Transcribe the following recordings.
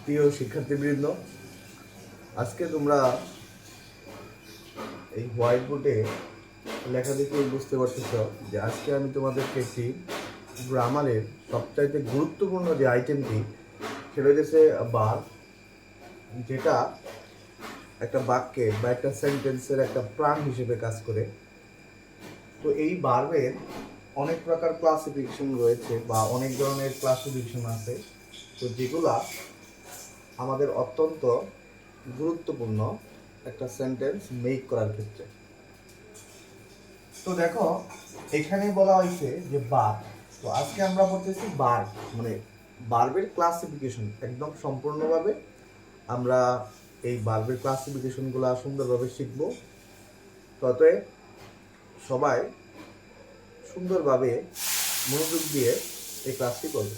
প্রিয় শিক্ষার্থীবৃন্দ, আজকে তোমরা এই হোয়াইট বোর্ডে লেখা দেখে বুঝতে পারতেছ যে আজকে আমি তোমাদেরকে একটি গ্রামারের সবচাইতে গুরুত্বপূর্ণ যে আইটেমটি সেটা হচ্ছে বার, যেটা একটা বাক্যে বা একটা সেন্টেন্সের একটা প্রাণ হিসেবে কাজ করে। তো এই বার্বের অনেক প্রকার ক্লাসিফিকেশন রয়েছে বা অনেক ধরনের ক্লাসিফিকেশন আছে, তো যেগুলা আমাদের অত্যন্ত গুরুত্বপূর্ণ একটা সেন্টেন্স মেক করার ক্ষেত্রে। তো দেখো, এখানে বলা হয়েছে যে বার। তো আজকে আমরা বলতেছি বার মানে বার্বের ক্লাসিফিকেশন একদম সম্পূর্ণভাবে আমরা এই বার্বের ক্লাসিফিকেশনগুলো সুন্দরভাবে শিখব। ততই সবাই সুন্দরভাবে মনোযোগ দিয়ে এই ক্লাসটি করবে।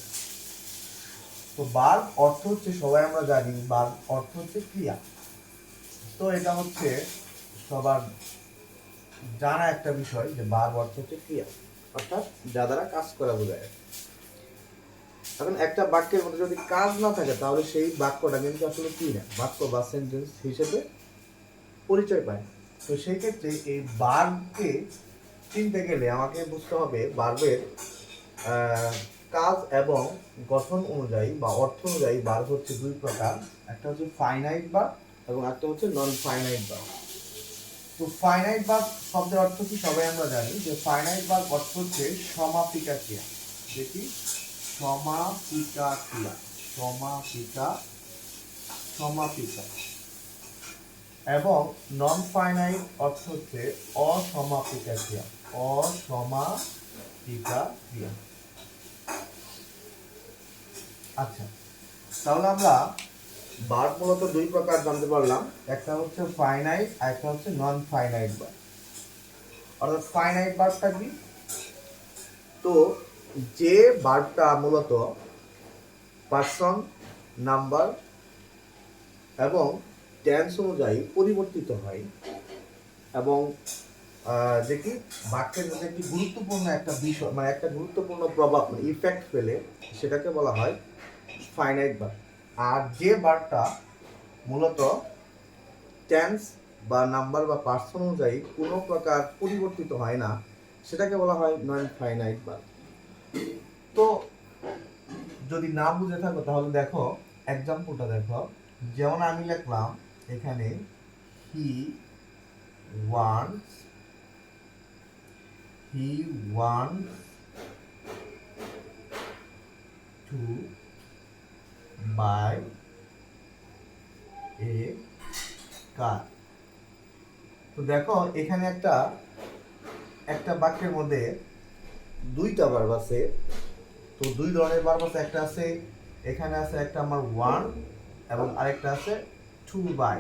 তো বার অর্থ হচ্ছে, সবাই আমরা জানি বার অর্থ হচ্ছে ক্রিয়া। তো এটা হচ্ছে সবার জানা একটা বিষয় যে বার অর্থ হচ্ছে ক্রিয়া, অর্থাৎ যা দ্বারা কাজ করা বোঝায়। এখন একটা বাক্যের মধ্যে যদি কাজ না থাকে তাহলে সেই বাক্যটা কিন্তু আসলে কি না, বাক্য বা সেন্টেন্স হিসেবে পরিচয় পায়। তো সেই ক্ষেত্রে এই বারকে চিনতে গেলে আমাকে বুঝতে হবে বার্বের কাজ এবং গঠন অনুযায়ী বা অর্থ অনুযায়ী বার্ব হচ্ছে দুই প্রকার, একটা হচ্ছে ফাইনাইট বার্ব এবং একটা হচ্ছে নন ফাইনাইট বার্ব। তো ফাইনাইট বার্ব শব্দের অর্থ কি সবাই আমরা জানি যে ফাইনাইট বার্ব অর্থ হচ্ছে সমাপিকা ক্রিয়া। দেখি, সমাপিকা ক্রিয়া, সমাপিকা। এবং নন ফাইনাইট অর্থ হচ্ছে অসমাপিকা ক্রিয়া, অসমাপিকা ক্রিয়া। আচ্ছা, তাহলে আমরা বার্ব মূলত দুই প্রকার জানতে পারলাম, একটা হচ্ছে ফাইনাইট আর একটা হচ্ছে নন ফাইনাইট বার্ব। অর্থাৎ ফাইনাইট বার্বটা কি? তো যে বার্বটা মূলত পার্সন, নাম্বার এবং টেন্স অনুযায়ী পরিবর্তিত হয় এবং দেখি বাক্যের মধ্যে একটি গুরুত্বপূর্ণ একটা বিষয় মানে একটা গুরুত্বপূর্ণ প্রভাব মানে ইফেক্ট ফেলে, সেটাকে বলা হয় ফাইনাইট বার্ব। আর যে বার্বটা মূলত টেন্স বা নাম্বার বা পার্সন অনুযায়ী কোনো প্রকার পরিবর্তিত হয় না, সেটাকে বলা হয় নন ফাইনাইট বার্ব। তো যদি না বুঝে থাকো তাহলে দেখো এক্সাম্পলটা দেখো। যেমন আমি লিখলাম এখানে হি ওয়ান্টস টু বাই এ কার। তো দেখো এখানে একটা বাক্যের মধ্যে দুইটা ভার্ব আছে। তো দুই ধরনের ভার্ব আছে, একটা আছে এখানে আছে একটা আমার ওয়ান এবং আরেকটা আছে টু বাই।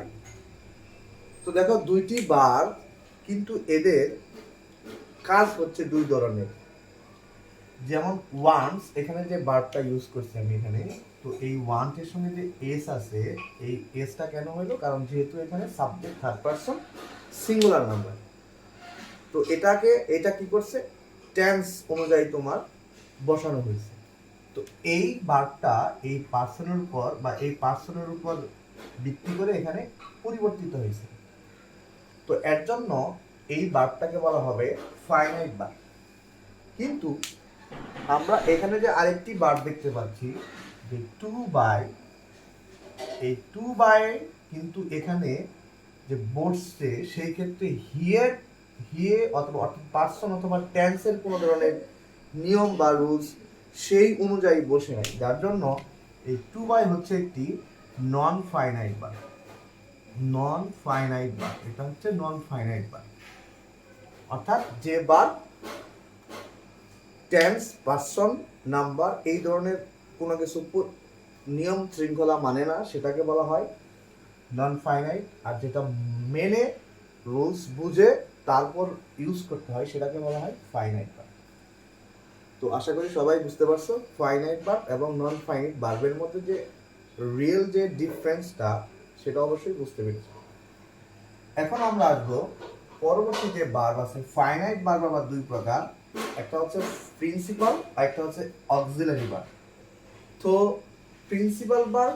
তো দেখো দুইটি ভার্ব, কিন্তু এদের কাজ হচ্ছে দুই ধরনের। যেমন ওয়ান্স, এখানে যে ভার্বটা ইউজ করছি আমি এখানে, তো এই ওয়ান্টের সঙ্গে যে এস আছে, এই এসটা কেন হলো? কারণ যেহেতু এখানে subject third person singular number, তো এটা কি করছে, টেন্স অনুযায়ী তোমার বসানো হয়েছে। তো এই ভার্বটা এই পার্সনের উপর ভিত্তি করে এখানে পরিবর্তিত হয়েছে। তো এর জন্য এই ভার্বটাকে বলা হবে ফাইনাইট ভার্ব। কিন্তু আমরা এখানে যে আরেকটি ভার্ব দেখতে পাচ্ছি যে টু বাই, এই টু বাই কিন্তু এখানে যে বসছে সেই ক্ষেত্রে হিয়ে অথবা পার্সন অথবা টেন্সের কোনো ধরনের নিয়ম বা রুলস সেই অনুযায়ী বসে নাই, যার জন্য এই টু বাই হচ্ছে একটি নন ফাইনাইট ভার্ব। এটা হচ্ছে নন ফাইনাইট ভার্ব, অর্থাৎ যে ভার্ব টেন্স, পার্সন, নাম্বার এই ধরনের কোনো কিছু নিয়ম শৃঙ্খলা মানে না, সেটাকে বলা হয় নন ফাইনাইট। আর যেটা মেনে রুলস বুঝে তারপর ইউজ করতে হয় সেটাকে বলা হয় ফাইনাইট ভার্ব। তো আশা করি সবাই বুঝতে পারছো ফাইনাইট ভার্ব এবং নন ফাইনাইট ভার্বের মধ্যে যে রিয়েল যে ডিফারেন্সটা সেটা অবশ্যই বুঝতে পেরেছো। এখন আমরা আসবো পরবর্তী যে ভার্ব আছে। ফাইনাইট ভার্ব আবার দুই প্রকার, একটা হচ্ছে প্রিন্সিপাল আর একটা হচ্ছে অক্সিলারি ভার্ব। তো প্রিন্সিপাল ভার্ব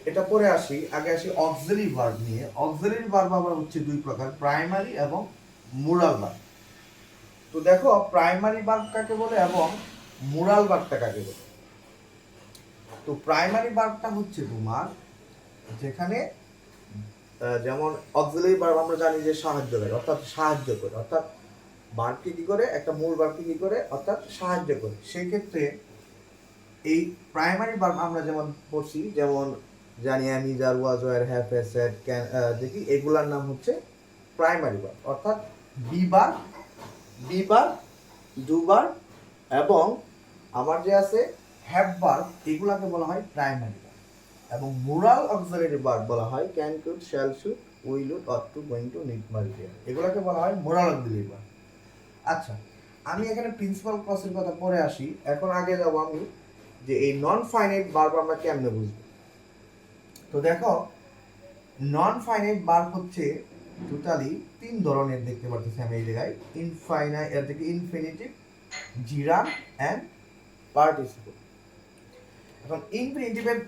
এটা পরে আসি, আগে আসি অক্সিলারি ভার্ব নিয়ে। অক্সিলারি ভার্ব আবার হচ্ছে দুই প্রকার, প্রাইমারি এবং মোরাল ভার্ব। তো দেখো প্রাইমারি ভার্ব কাকে বলে এবং মোরাল ভার্বটা কাকে বলে। তো প্রাইমারি ভার্বটা হচ্ছে তোমার যেখানে যেমন অক্সিলারি ভার্ব আমরা জানি যে সাহায্য করে, অর্থাৎ সাহায্য করে, অর্থাৎ ভার্বকে কি করে, একটা মূল ভার্বকে কি করে, অর্থাৎ সাহায্য করে। সেই ক্ষেত্রে এই প্রাইমারি ভার্ব আমরা যেমন পড়ছি, যেমন জানি আমি, যার, was, were, have, has, said, can, দেখি এগুলার নাম হচ্ছে প্রাইমারি ভার্ব। অর্থাৎ বিবার, দুবার এবং আমার যে আছে হ্যাভ ভার্ব, এগুলাকে বলা হয় প্রাইমারি ভার্ব। এবং মোরাল অক্সিলারি ভার্ব বলা হয় can, could, shall, should, will, would, ought to, going to, need, must, dare, এগুলাকে বলা হয় মোরাল অক্সিলারি ভার্ব। আচ্ছা, আমি এখানে প্রিন্সিপাল ক্লজের কথা পরে আসি। এখন আগে যাব আমি যে এই নন ফাইনাইট ভার্ব আমরা কেমনে বুঝবো। তো দেখো নন ফাইনাইট ভার্ব হচ্ছে টোটালি তিন ধরনের দেখতে পাচ্ছি আমি এই জায়গায়, ইনফাইনাইট, এর থেকে ইনফিনিটিভ, জিরান্ড এন্ড পার্টিসিপল। এখন ইনফিনিটিভের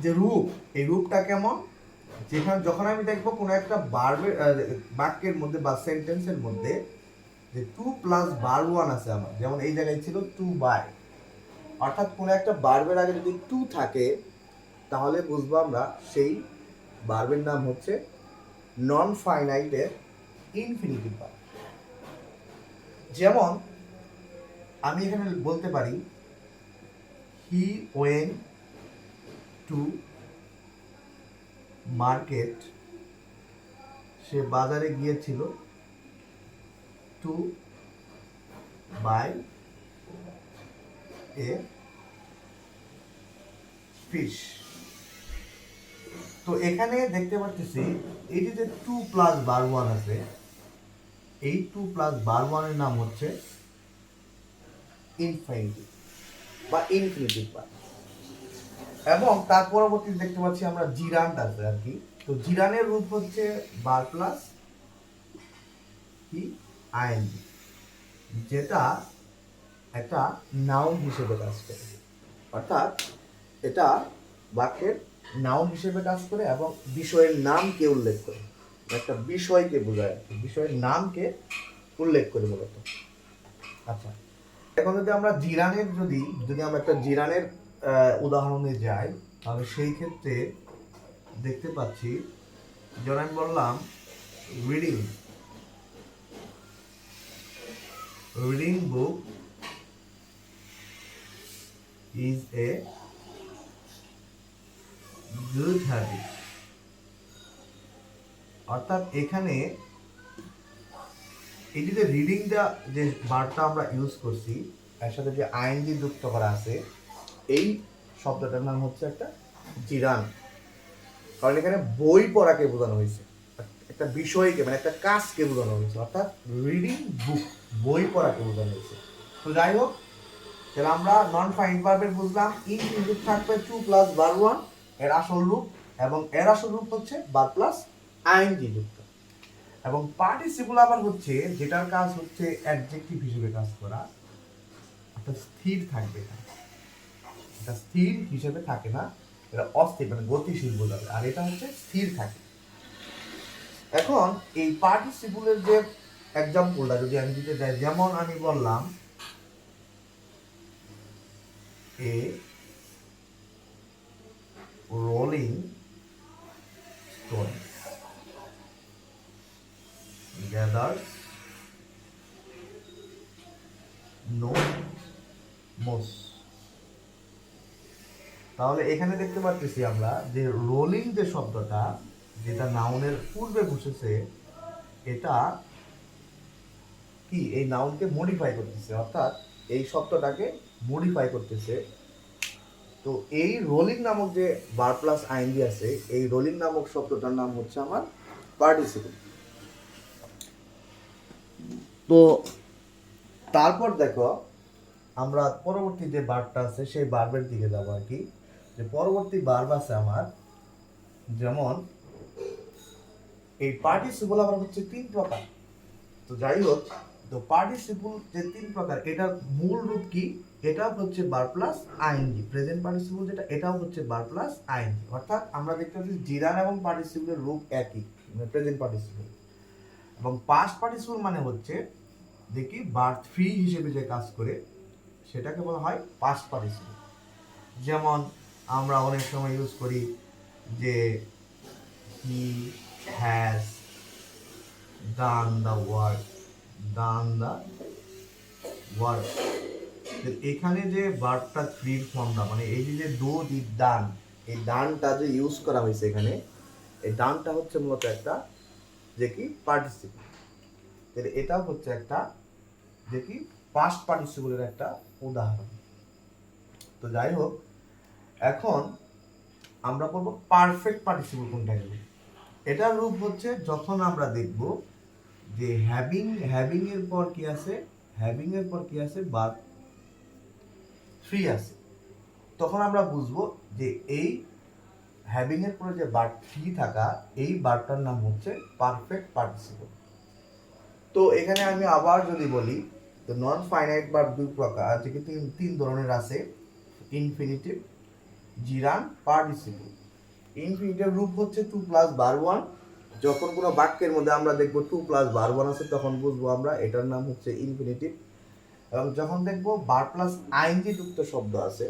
যে রূপ, এই রূপটা কেমন, যেখানে যখন আমি দেখবো কোনো একটা ভার্বের বাক্যের মধ্যে বা সেন্টেন্সের মধ্যে যে টু প্লাস ভার্ব ওয়ান আছে আমার, যেমন এই জায়গায় ছিল টু বাই, অর্থাৎ কোনো একটা ভার্বের আগে যদি টু থাকে তাহলে বুঝবো আমরা সেই ভার্বের নাম হচ্ছে নন ফাইনাইটের ইনফিনিটিভ ভার্ব। যেমন আমি এখানে বলতে পারি হি ওয়েন টু মার্কেট, সে বাজারে গিয়েছিল, টু বাই এ ফিশ। তো এখানে দেখতে পাচ্ছি এই যে টু প্লাস ভার্ব ওয়ান আছে, এই টু প্লাস ভার্ব ওয়ানের নাম হচ্ছে ইনফিনিটিভ বা ইনফিনিটিভ ভার্ব। এবং তার পরবর্তী দেখতে পাচ্ছি আমরা জিরান্ড আছে আর কি। তো জিরানের রূপ হচ্ছে ভার্ব প্লাস কি আইএনজি, যেটা একটা নাউন হিসেবে কাজ করে, অর্থাৎ এটা বাক্যের নাউন হিসেবে কাজ করে এবং বিষয়ের নামকে উল্লেখ করে, একটা বিষয়কে বোঝায়, বিষয়ের নামকে উল্লেখ করে মূলত। আচ্ছা, এখন যদি আমরা জিরানের যদি আমরা একটা জিরানের উদাহরণে যাই, তাহলে সেই ক্ষেত্রে দেখতে পাচ্ছি, যেমন আমি বললাম reading book is a good habit। অর্থাৎ এখানে এই যে রিডিং দা যে ভার্বটা আমরা ইউজ করছি, এর সাথে যে আইএনজি যুক্ত করা আছে, এই শব্দটার নাম হচ্ছে একটা জিরান। কারণ এখানে বই পড়াকে বোঝানো হয়েছে, একটা বিষয়কে মানে একটা কাজকে বোঝানো হয়েছে, অর্থাৎ রিডিং বুক, বই পড়াকে বোঝানো হয়েছে। তো যাই হোক, তাহলে আমরা নন ফাইনাইট ভার্বের বুঝলাম ইনফিনিটিভ থাকবে টু প্লাস ভার্ব ওয়ান এর আসল রূপ, এবং এর আসল রূপ হচ্ছে ভার্ব প্লাস আইএনজি যুক্ত। এবং পার্টিসিপল আবার হচ্ছে যেটার কাজ হচ্ছে অ্যাডজেক্টিভ হিসেবে কাজ করা, অর্থাৎ স্থির থাকবে না, এটা স্থির হিসেবে থাকে না, এটা অস্থির মানে গতিশীল বোঝাবে, আর এটা হচ্ছে স্থির থাকে। এখন এই পার্টিসিপলের যে এক্সাম্পলটা যদি আমি দিতে যাই, যেমন আমি বললাম a rolling stone gathers no moss। তাহলে এখানে দেখতে পাচ্ছি আমরা যে রোলিং যে শব্দটা, যেটা নাউনের পূর্বে বসেছে, এটা কি এই নাউনকে মডিফাই করতেছে, অর্থাৎ এই শব্দটাকে মডিফাই করতেছে। তো এই রোলিং নামক যে ভার্ব প্লাস আইএনজি আছে, এই রোলিং নামক শব্দটার নাম হচ্ছে আমার পার্টিসিপল। তো তারপর দেখো আমরা পরবর্তী যে ভার্বটা আছে সেই ভার্বের দিকে যাবো আর কি। যে পরবর্তী ভার্ব আছে আমার, যেমন এই পার্টিসিপল আবার হচ্ছে তিন প্রকার। তো যাই হোক, তো পার্টিসিপল যে তিন প্রকার, এটার মূল রূপ কি, এটাও হচ্ছে বার প্লাস আইএনজি, প্রেজেন্ট পার্টিসিপল যেটা এটাও হচ্ছে বার প্লাস আইএনজি। অর্থাৎ আমরা দেখতে পাচ্ছি জিরান এবং পার্টিসিপলের রূপ একই, মানে প্রেজেন্ট পার্টিসিপল। এবং পাস্ট পার্টিসিপল মানে হচ্ছে দেখি ভার্ব থ্রি হিসেবে যে কাজ করে সেটাকে বলা হয় পাস্ট পার্টিসিপল। যেমন আমরা অনেক সময় ইউজ করি যে he has done the work, done the work. এখানে যে ভার্বটা থ্রির ফর্মটা, মানে এই যে ডু দি ডান, এই ডানটা যে ইউজ করা হয়েছে এখানে, এই ডানটা হচ্ছে মূলত একটা যে কি পার্টিসিপল। তাহলে এটাও হচ্ছে একটা যে কি পাস্ট পার্টিসিপলের একটা উদাহরণ। তো যাই হোক, এখন আমরা করব পারফেক্ট পার্টিসিপল কোনটা গেল। এটার রূপ হচ্ছে যখন আমরা দেখব যে হ্যাভিং এর পর কি আছে, হ্যাভিং এর পর কি আছে, ভার্ব থ্রি আছে, তখন আমরা বুঝবো যে এই হ্যাভিং এর পরে যে ভার্ব থ্রি থাকা এই ভার্বটার নাম হচ্ছে পারফেক্ট পার্টিসিপল। তো এখানে আমি আবার যদি বলি, তো নন ফাইনাইট ভার্ব দুই প্রকার, যে কি তিন ধরনের আছে, ইনফিনিটিভ, জিরান, পার্টিসিপল। ইনফিনিটিভ রূপ হচ্ছে টু প্লাস বার ওয়ান। যখন কোনো বাক্যের মধ্যে আমরা দেখবো টু প্লাস বার ওয়ান আছে তখন বুঝবো আমরা এটার নাম হচ্ছে ইনফিনিটিভ। এবং যখন দেখবো বার প্লাস আইএনজি যুক্ত শব্দ আছে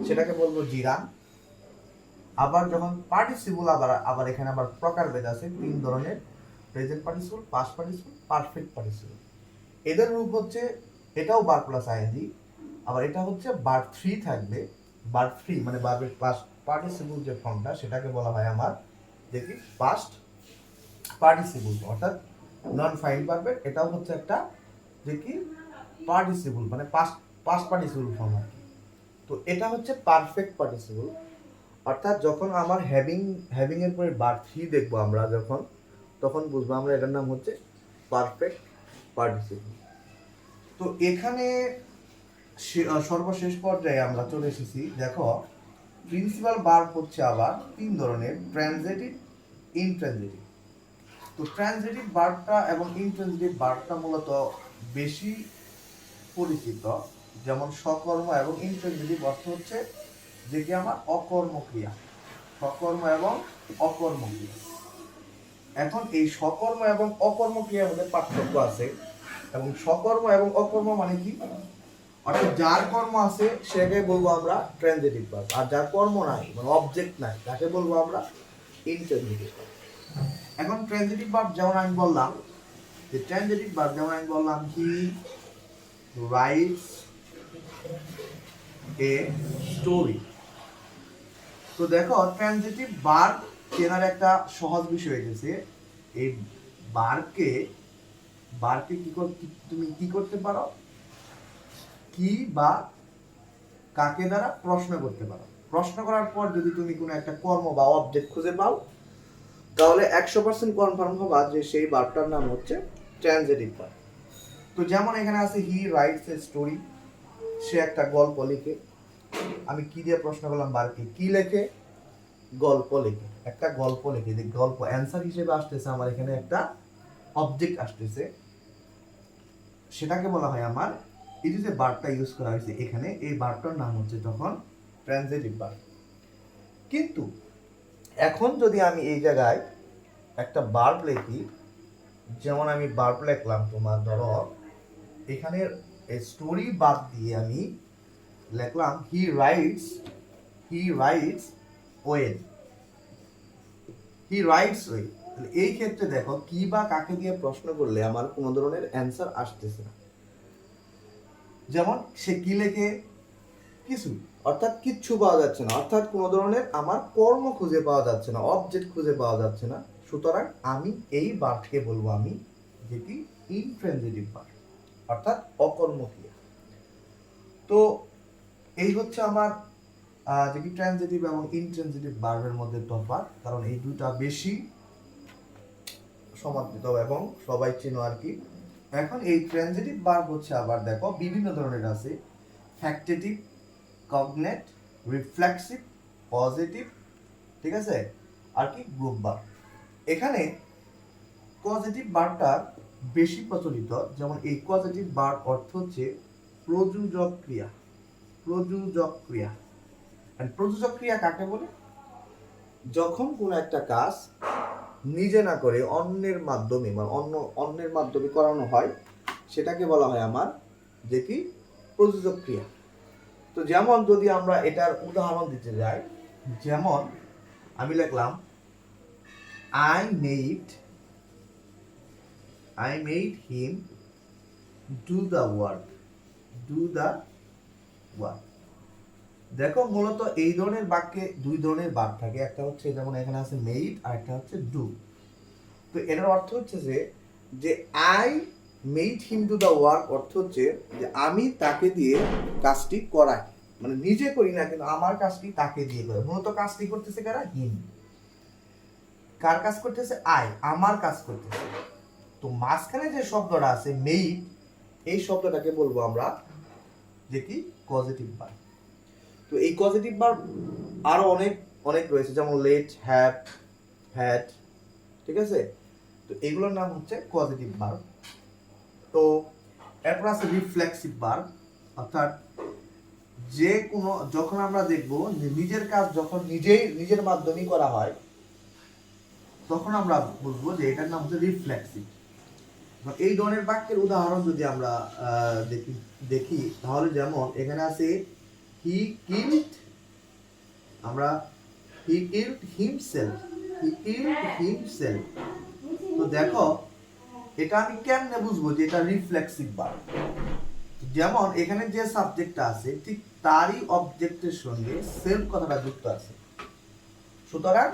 সেটাকে বলবো জিরান। আবার যখন পার্টিসিপল আবার এখানে আবার প্রকারভেদ আছে, তিন ধরনের, present participle, past participle, perfect participle. এদের রূপ হচ্ছে এটাও বার প্লাস আইএনজি, আবার এটা হচ্ছে বার থ্রি থাকবে। বার থ্রি মানে ভার্বের পাস্ট পার্টিসিপল যে ফর্মটা সেটাকে বলা হয় আমার দেখি পাস্ট পার্টিসিপল, অর্থাৎ নন ফাইন ভার্বের এটাও হচ্ছে একটা যে কি পার্টিসিপল, মানে পাস্ট পাস্ট পার্টিসিপল ফর্ম আর কি। তো এটা হচ্ছে পারফেক্ট পার্টিসিপল, অর্থাৎ যখন আমার হ্যাভিং এর পরে বার থ্রি দেখবো আমরা যখন, তখন বুঝবো আমরা এটার নাম হচ্ছে পারফেক্ট পার্টিসিপল। তো এখানে সর্বশেষ পর্যায়ে আমরা চলে এসেছি। দেখো প্রিন্সিপাল ভার্ব হচ্ছে আবার তিন ধরনের, ট্রানজিটিভ, ইনট্রানজিটিভ। তো ট্রানজিটিভ ভার্বটা এবং ইনট্রানজিটিভ ভার্বটা মূলত বেশি পরিচিত। যেমন সকর্ম এবং ইনট্রানজিটিভ অর্থ হচ্ছে যে কি আমার অকর্মক্রিয়া, সকর্ম এবং অকর্মক্রিয়া। এখন এই সকর্ম এবং অকর্মক্রিয়ার মধ্যে পার্থক্য আছে। এবং সকর্ম এবং অকর্ম মানে কি, অর্থাৎ যার কর্ম আছে সেটাকে বলবো আমরা ট্রানজিটিভ ভার্ব, আর যার কর্ম নাই মানে অবজেক্ট নাই তাকে বলবো আমরা ইনট্রানজিটিভ। এখন ট্রানজিটিভ ভার্ব যেমন আমি বললাম, যে ট্রানজিটিভ ভার্ব যেমন আমি বললাম হি রাইটস এ স্টোরি। তো দেখো ট্রানজিটিভ ভার্ব চেনার একটা সহজ বিষয় হয়েছে, এই ভার্বকে কি তুমি কি করতে পারো, কি বা কাকে দ্বারা প্রশ্ন করতে পারো। প্রশ্ন করার পর যদি তুমি কোনো একটা কর্ম বা অবজেক্ট খুঁজে পাও তাহলে 100% কনফার্ম হবা যে সেই ভার্বটার নাম হচ্ছে ট্রানজিটিভ ভার্ব। তো যেমন এখানে আছে হি রাইটস এ স্টোরি, সে একটা গল্প লেখে। আমি কি দিয়ে প্রশ্ন করলাম, ভার্বকে কি লেখে, গল্প লেখে, একটা গল্প লেখে। যে গল্প অ্যান্সার হিসেবে আসতেছে আমার এখানে একটা অবজেক্ট আসতেছে, সেটাকে বলা হয় আমার এই যে ভার্বটা ইউজ করা হয়েছে এখানে, এই ভার্বটার নাম হচ্ছে তখন ট্রানজিটিভ ভার্ব। কিন্তু এখন যদি আমি এই জায়গায় একটা ভার্ব লিখি, যেমন আমি ভার্ব লিখলাম তোমার ধরো এখানে স্টোরি বাদ দিয়ে আমি লিখলাম he writes well, he writes well. এই ক্ষেত্রে দেখো কি বা কাকে দিয়ে প্রশ্ন করলে আমার কোনো ধরনের অ্যান্সার আসতেছে না। যেমন সে কি লেখে, কিছু, অর্থাৎ কিচ্ছু পাওয়া যাচ্ছে না, অর্থাৎ কোনো ধরনের আমার কর্ম খুঁজে পাওয়া যাচ্ছে না, অবজেক্ট খুঁজে পাওয়া যাচ্ছে না। সুতরাং আমি এই ভার্বকে বলবো আমি যেটি ইনট্রানজিটিভ ভার্ব, অর্থাৎ অকর্মক্রিয়া। তো এই হচ্ছে আমার যেটি ট্রানজিটিভ এবং ইনট্রানজিটিভ ভার্বের মধ্যে তফাৎ, কারণ এই দুটা বেশি সমাদৃত এবং সবাই চেনো আর কি। এখন এই ট্রানজিটিভ ভার্ব হচ্ছে আবার দেখো বিভিন্ন ধরনের আছে, ফ্যাক্টেটিভ, কগনেট, রিফ্লেক্সিভ, পজিটিভ, ঠিক আছে, আর কি গ্রুপ ভার্ব। এখানে পজিটিভ ভার্বটা বেশি প্রচলিত। যেমন এই পজিটিভ ভার্ব অর্থ হচ্ছে প্রযোজক ক্রিয়া, প্রযোজক ক্রিয়া। আর প্রযোজক ক্রিয়া কাকে বলে? যখন কোনো একটা কাজ নিজে না করে অন্যের মাধ্যমে মানে অন্যের মাধ্যমে করানো হয়, সেটাকে বলা হয় আমার যে কি প্রযোজক ক্রিয়া। তো যেমন যদি আমরা এটার উদাহরণ দিতে যাই, যেমন আমি লিখলাম I made him do the work. দেখো মূলত এই ধরনের বাক্যে দুই ধরনের ভার্ব থাকে, একটা হচ্ছে যেমন এখানে আছে মেড আর একটা হচ্ছে ডু। তো এটার অর্থ হচ্ছে যে I made him do the work অর্থ হচ্ছে যে আমি তাকে দিয়ে কাজটি করাই, মানে নিজে করি না কিন্তু আমার কাজটি তাকে দিয়ে করে। মূলত কাজটি করতেছে কারা? হিম। কার কাজ করতেছে? আই, আমার কাজ করতেছে। তো মাঝখানে যে শব্দটা আছে মেড, এই শব্দটাকে বলবো আমরা যে কি পজিটিভ ভার্ব। তো এই পজিটিভ ভার্ব আরো অনেক অনেক রয়েছে, যেমন লেট, হ্যাভ, হ্যাড, ঠিক আছে? তো এগুলোর নাম হচ্ছে পজিটিভ ভার্ব। তো এরপর আছে রিফ্লেক্সিভ ভার্ব, অর্থাৎ যে কোনো যখন আমরা দেখব নিজের কাজ যখন নিজের মাধ্যমেই করা হয়, তখন আমরা বুঝবো যে এটার নাম হচ্ছে রিফ্লেক্সিভ। এই ধরনের বাক্যের উদাহরণ যদি আমরা দেখি তাহলে যেমন এখানে আছে হি কিলড হিমসেলফ। তো দেখো এটা আমি কেমনে বুঝবো যে এটা রিফ্লেক্সিভ ভার্ব? যেমন এখানে যে সাবজেক্টটা আছে ঠিক তারই অবজেক্টের সঙ্গে সেলফ কথাটা যুক্ত আছে। সুতরাং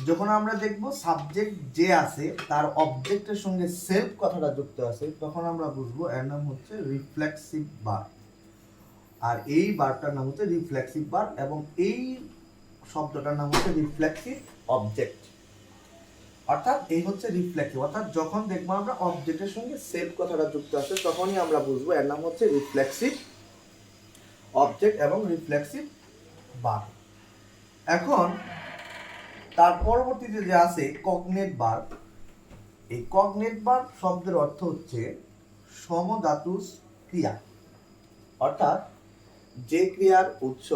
যখন আমরা দেখব সাবজেক্ট যে আছে তার অবজেক্টের সঙ্গে সেলফ কথাটা যুক্ত আছে, তখন আমরা বুঝবো এর নাম হচ্ছে রিফ্লেক্সিভ ভার্ব। আর এই ভার্বটার নাম হচ্ছে রিফ্লেক্সিভ ভার্ব, এবং এই শব্দটার নাম হচ্ছে রিফ্লেক্সিভ অবজেক্ট। অর্থাৎ এই হচ্ছে রিফ্লেক্সিভ, অর্থাৎ যখন দেখবো আমরা অবজেক্টের সঙ্গে সেলফ কথাটা যুক্ত আছে তখনই আমরা বুঝবো এর নাম হচ্ছে রিফ্লেক্সিভ অবজেক্ট এবং রিফ্লেক্সিভ ভার্ব। এখন তার পরবর্তীতে যে আছে কগনেট ভার্ব। এই কগনেট ভার্ব শব্দের অর্থ হচ্ছে সমধাতুজ ক্রিয়া, অর্থাৎ যে ক্রিয়ার উৎস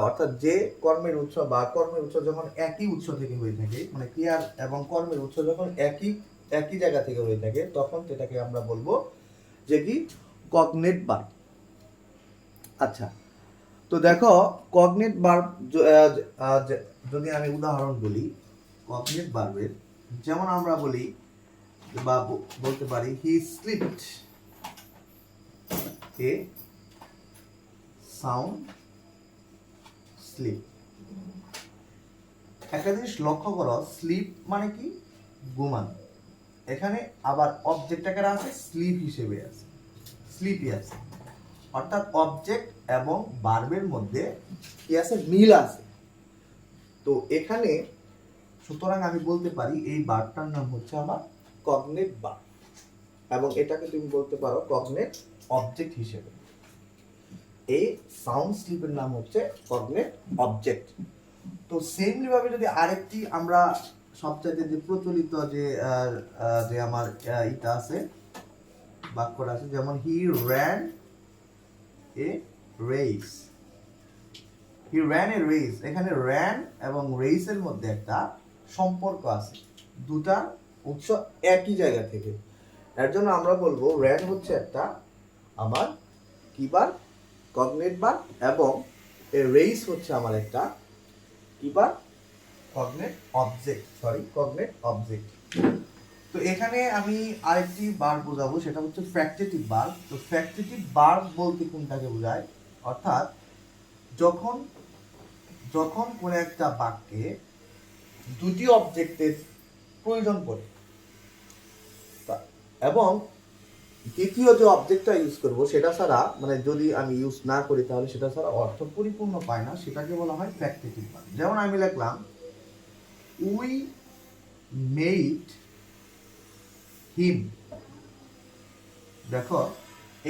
অর্থাৎ যে কর্মের উৎস বা কর্মের উৎস যখন একই উৎস থেকে হয়ে থাকে, মানে ক্রিয়ার এবং কর্মের উৎস যখন একই জায়গা থেকে হয়ে থাকে, তখন সেটাকে আমরা বলবো যে কি কগনেট ভার্ব। আচ্ছা, তো দেখো কগনেট ভার্ব যদি আমি উদাহরণ বলি কগনেট ভার্বের, যেমন আমরা বলি বা বলতে পারি he slept a sound sleep. একটা জিনিস লক্ষ্য করো, স্লিপ মানে কি? ঘুমানো। এখানে আবার অবজেক্ট আকারে আছে স্লিপ হিসেবে আছে, স্লিপই আছে, অর্থাৎ অবজেক্ট এবং ভার্বের মধ্যে কি আছে? মিল আছে। তো এখানে সুতরাং আমি বলতে পারি এই ভার্বটার নাম হচ্ছে আমার কগনেট ভার্ব, এবং এটাকে তুমি বলতে পারো কগনেট অবজেক্ট হিসেবে। এই সাউন্ড স্লিপের নাম হচ্ছে কগনেট অবজেক্ট। তো সেমলি ভাবে যদি আরেকটি আমরা সবচাইতে যে প্রচলিত যে আমার এটা আছে বাক্যটা আছে, যেমন হি ran a race। এখানে ran এবং race এর মধ্যে একটা সম্পর্ক আছে, দুটা উৎস একই জায়গা থেকে। এর জন্য আমরা বলবো ran হচ্ছে একটা আমার কি ভার্ব? কগনেট ভার্ব, এবং race হচ্ছে আমার একটা কি ভার্ব? Cognate object. তো এখানে আমি আরেকটি ভার্ব বোঝাবো, সেটা হচ্ছে ফ্যাক্টেটিভ ভার্ব। তো ফ্যাক্টেটিভ ভার্ব বলতে কোনটাকে বোঝায়? অর্থাৎ যখন কোন একটা বাক্যে দুটি অবজেক্টের প্রয়োজন পড়ে এবং দ্বিতীয় যে অবজেক্টটা ইউজ করব সেটা ছাড়া, মানে যদি আমি ইউজ না করি তাহলে সেটা ছাড়া অর্থ পরিপূর্ণ পায় না, সেটাকে বলা হয় ফ্যাক্টেটিভ ভার্ব। যেমন আমি লিখলাম উই মেড হিম। দেখো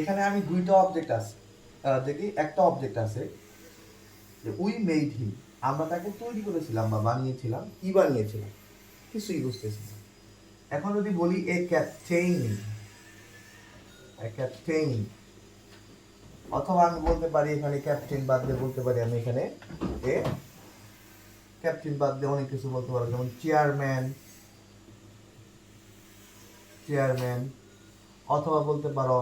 এখানে আমি দুইটা অবজেক্ট আছে, দেখি একটা অবজেক্ট আছে যে উই মেড হিম, আমরা তাকে তৈরি করেছিলাম বা বানিয়েছিলাম। কি বানিয়েছিলাম? কিছুই বুঝতেছি না। এখন যদি বলি এ ক্যাপ্টেইন, অথবা আমি বলতে পারি এখানে ক্যাপ্টেন বাদ দিয়ে বলতে পারি আমি এখানে এ ক্যাপ্টেন বাদ দিয়ে অনেক কিছু বলতে পারো, যেমন চেয়ারম্যান, চেয়ারম্যান, অথবা বলতে পারো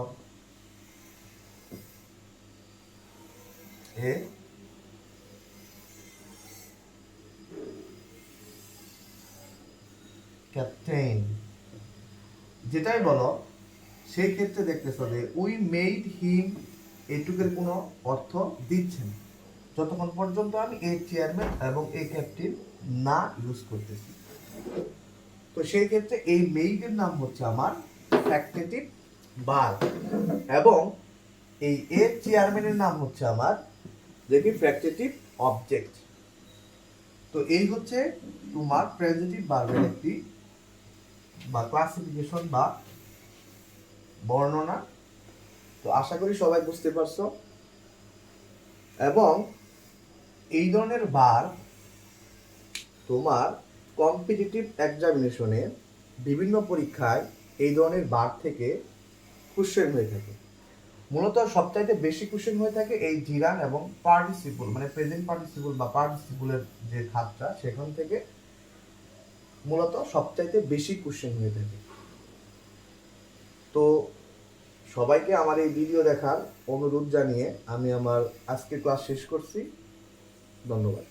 এ ক্যাপ্টেন। যেটাই বলো সেই ক্ষেত্রে দেখতেছো যে উই মেড হিম, এটুকের কোনো অর্থ দিচ্ছে না যতক্ষণ পর্যন্ত আমি এ চেয়ারম্যান এবং এ ক্যাপ্টেন না ইউজ করতেছি। তো সেই ক্ষেত্রে এই মেইডের নাম হচ্ছে আমার ফ্যাক্টেটিভ ভার্ব, এবং এই এ চেয়ারম্যানের নাম হচ্ছে আমার দেখি ফ্যাক্টেটিভ অবজেক্ট। তো এই হচ্ছে তোমার প্রেজেন্টিভ ভার্বের একটি বা ক্লাসিফিকেশন বা বর্ণনা। তো আশা করি সবাই বুঝতে পারছো। এবং এই ধরনের ভার্ব তোমার কম্পিটিটিভ এক্সামিনেশনে বিভিন্ন পরীক্ষায় এই ধরনের ভার্ব থেকে কোশ্চেন হয়ে থাকে। মূলত সবচাইতে বেশি কোশ্চেন হয়ে থাকে এই জিরান এবং পার্টিসিপল, মানে প্রেজেন্ট পার্টিসিপল বা পার্টিসিপলের যে খাতটা সেখান থেকে মূলত সবচাইতে বেশি কোশ্চেন হয়ে থাকে। তো সবাইকে আমার এই ভিডিও দেখার অনুরোধ জানিয়ে আমি আমার আজকের ক্লাস শেষ করছি। ধন্যবাদ।